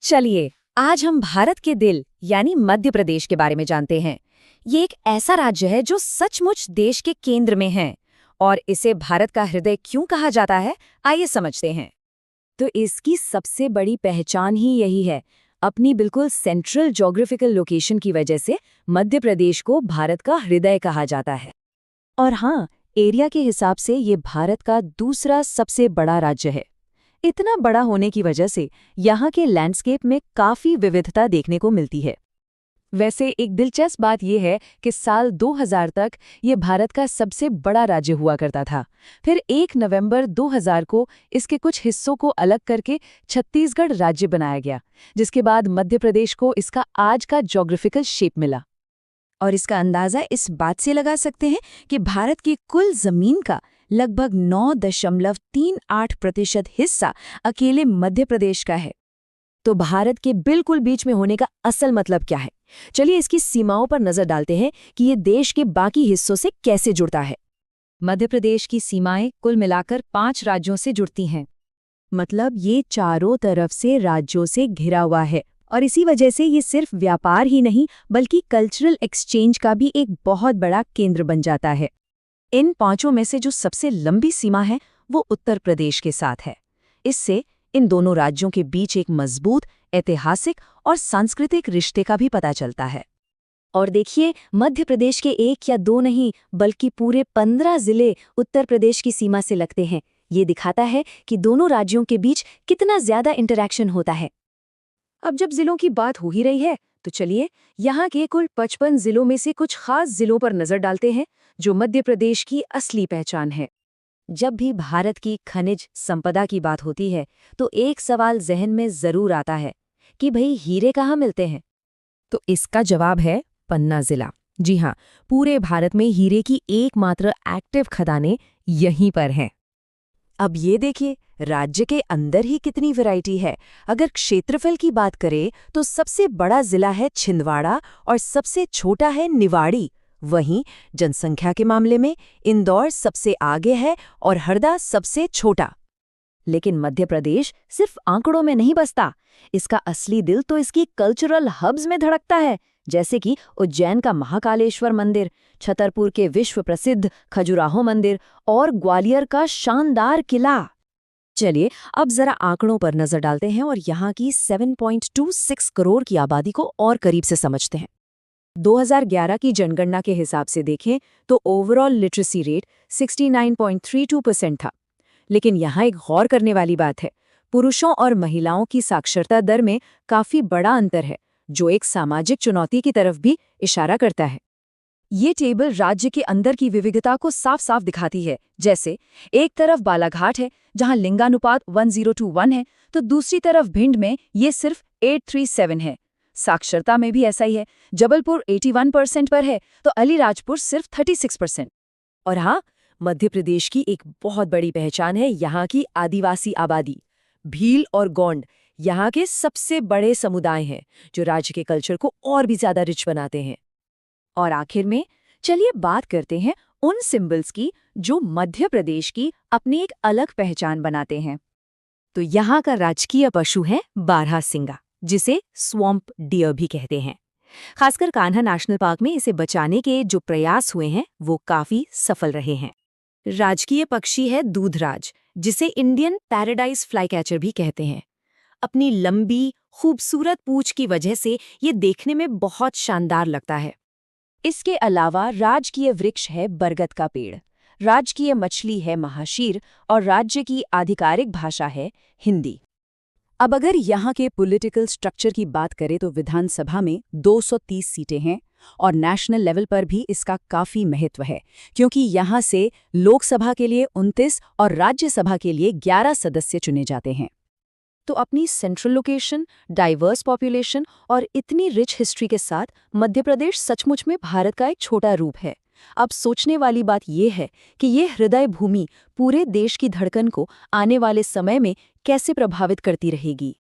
चलिए आज हम भारत के दिल यानी मध्य प्रदेश के बारे में जानते हैं। ये एक ऐसा राज्य है जो सचमुच देश के केंद्र में है और इसे भारत का हृदय क्यों कहा जाता है, आइए समझते हैं। तो इसकी सबसे बड़ी पहचान ही यही है। अपनी बिल्कुल सेंट्रल ज्योग्राफिकल लोकेशन की वजह से मध्य प्रदेश को भारत का हृदय कहा जाता है। और हाँ, एरिया के हिसाब से ये भारत का दूसरा सबसे बड़ा राज्य है। इतना बड़ा होने की वजह से यहाँ के लैंडस्केप में काफ़ी विविधता देखने को मिलती है। वैसे एक दिलचस्प बात यह है कि साल 2000 तक ये भारत का सबसे बड़ा राज्य हुआ करता था। फिर 1 नवंबर 2000 को इसके कुछ हिस्सों को अलग करके छत्तीसगढ़ राज्य बनाया गया, जिसके बाद मध्य प्रदेश को इसका आज का ज्योग्राफिकल शेप मिला। और इसका अंदाज़ा इस बात से लगा सकते हैं कि भारत की कुल ज़मीन का लगभग 9.38% हिस्सा अकेले मध्य प्रदेश का है। तो भारत के बिल्कुल बीच में होने का असल मतलब क्या है? चलिए इसकी सीमाओं पर नजर डालते हैं कि ये देश के बाकी हिस्सों से कैसे जुड़ता है। मध्य प्रदेश की सीमाएं कुल मिलाकर 5 राज्यों से जुड़ती हैं। मतलब ये चारों तरफ से राज्यों से घिरा हुआ है और इसी वजह से ये सिर्फ व्यापार ही नहीं बल्कि कल्चरल एक्सचेंज का भी एक बहुत बड़ा केंद्र बन जाता है। इन 5 में से जो सबसे लंबी सीमा है वो उत्तर प्रदेश के साथ है। इससे इन दोनों राज्यों के बीच एक मजबूत ऐतिहासिक और सांस्कृतिक रिश्ते का भी पता चलता है। और देखिए, मध्य प्रदेश के 1 या 2 नहीं बल्कि पूरे 15 जिले उत्तर प्रदेश की सीमा से लगते हैं। ये दिखाता है कि दोनों राज्यों के बीच कितना ज्यादा इंटरैक्शन होता है। अब जब जिलों की बात हो ही रही है तो चलिए यहाँ के कुल 55 जिलों में से कुछ खास जिलों पर नजर डालते हैं जो मध्य प्रदेश की असली पहचान है। जब भी भारत की खनिज संपदा की बात होती है तो एक सवाल जहन में जरूर आता है कि भाई हीरे कहाँ मिलते हैं? तो इसका जवाब है पन्ना जिला। जी हाँ, पूरे भारत में हीरे की एकमात्र एक्टिव खदानें यहीं पर हैं। अब ये देखिए, राज्य के अंदर ही कितनी वैरायटी है। अगर क्षेत्रफल की बात करें तो सबसे बड़ा जिला है छिंदवाड़ा और सबसे छोटा है निवाड़ी। वहीं जनसंख्या के मामले में इंदौर सबसे आगे है और हरदा सबसे छोटा। लेकिन मध्य प्रदेश सिर्फ आंकड़ों में नहीं बसता, इसका असली दिल तो इसकी कल्चरल हब्स में धड़कता है, जैसे कि उज्जैन का महाकालेश्वर मंदिर, छतरपुर के विश्व प्रसिद्ध खजुराहो मंदिर और ग्वालियर का शानदार किला। चलिए अब जरा आंकड़ों पर नजर डालते हैं और यहाँ की 7.26 करोड़ की आबादी को और करीब से समझते हैं। 2011 की जनगणना के हिसाब से देखें तो ओवरऑल लिटरेसी रेट 69.32% था। लेकिन यहाँ एक गौर करने वाली बात है, पुरुषों और महिलाओं की साक्षरता दर में काफी बड़ा अंतर है, जो एक सामाजिक चुनौती की तरफ भी इशारा करता है। ये टेबल राज्य के अंदर की विविधता को साफ साफ दिखाती है। जैसे एक तरफ बालाघाट है जहां लिंगानुपात 10:1 है, तो दूसरी तरफ भिंड में ये सिर्फ 837 है। साक्षरता में भी ऐसा ही है, जबलपुर 81% पर है तो अलीराजपुर सिर्फ 36%। और हाँ, मध्य प्रदेश की एक बहुत बड़ी पहचान है यहाँ की आदिवासी आबादी। भील और गोंड यहाँ के सबसे बड़े समुदाय हैं जो राज्य के कल्चर को और भी ज्यादा रिच बनाते हैं। और आखिर में चलिए बात करते हैं उन सिंबल्स की जो मध्य प्रदेश की अपनी एक अलग पहचान बनाते हैं। तो यहाँ का राजकीय पशु है बारहसिंगा, जिसे स्वैम्प डियर भी कहते हैं। खासकर कान्हा नेशनल पार्क में इसे बचाने के जो प्रयास हुए हैं वो काफी सफल रहे हैं। राजकीय पक्षी है दूधराज, जिसे इंडियन पैराडाइज फ्लाईकैचर भी कहते हैं। अपनी लंबी खूबसूरत पूंछ की वजह से ये देखने में बहुत शानदार लगता है। इसके अलावा राजकीय वृक्ष है बरगद का पेड़, राजकीय मछली है महाशीर और राज्य की आधिकारिक भाषा है हिंदी। अब अगर यहाँ के पॉलिटिकल स्ट्रक्चर की बात करें तो विधानसभा में 230 सीटें हैं और नेशनल लेवल पर भी इसका काफी महत्व है, क्योंकि यहाँ से लोकसभा के लिए 29 और राज्यसभा के लिए 11 सदस्य चुने जाते हैं। तो अपनी सेंट्रल लोकेशन, डाइवर्स पॉपुलेशन और इतनी रिच हिस्ट्री के साथ मध्य प्रदेश सचमुच में भारत का एक छोटा रूप है। अब सोचने वाली बात यह है कि ये हृदय भूमि पूरे देश की धड़कन को आने वाले समय में कैसे प्रभावित करती रहेगी।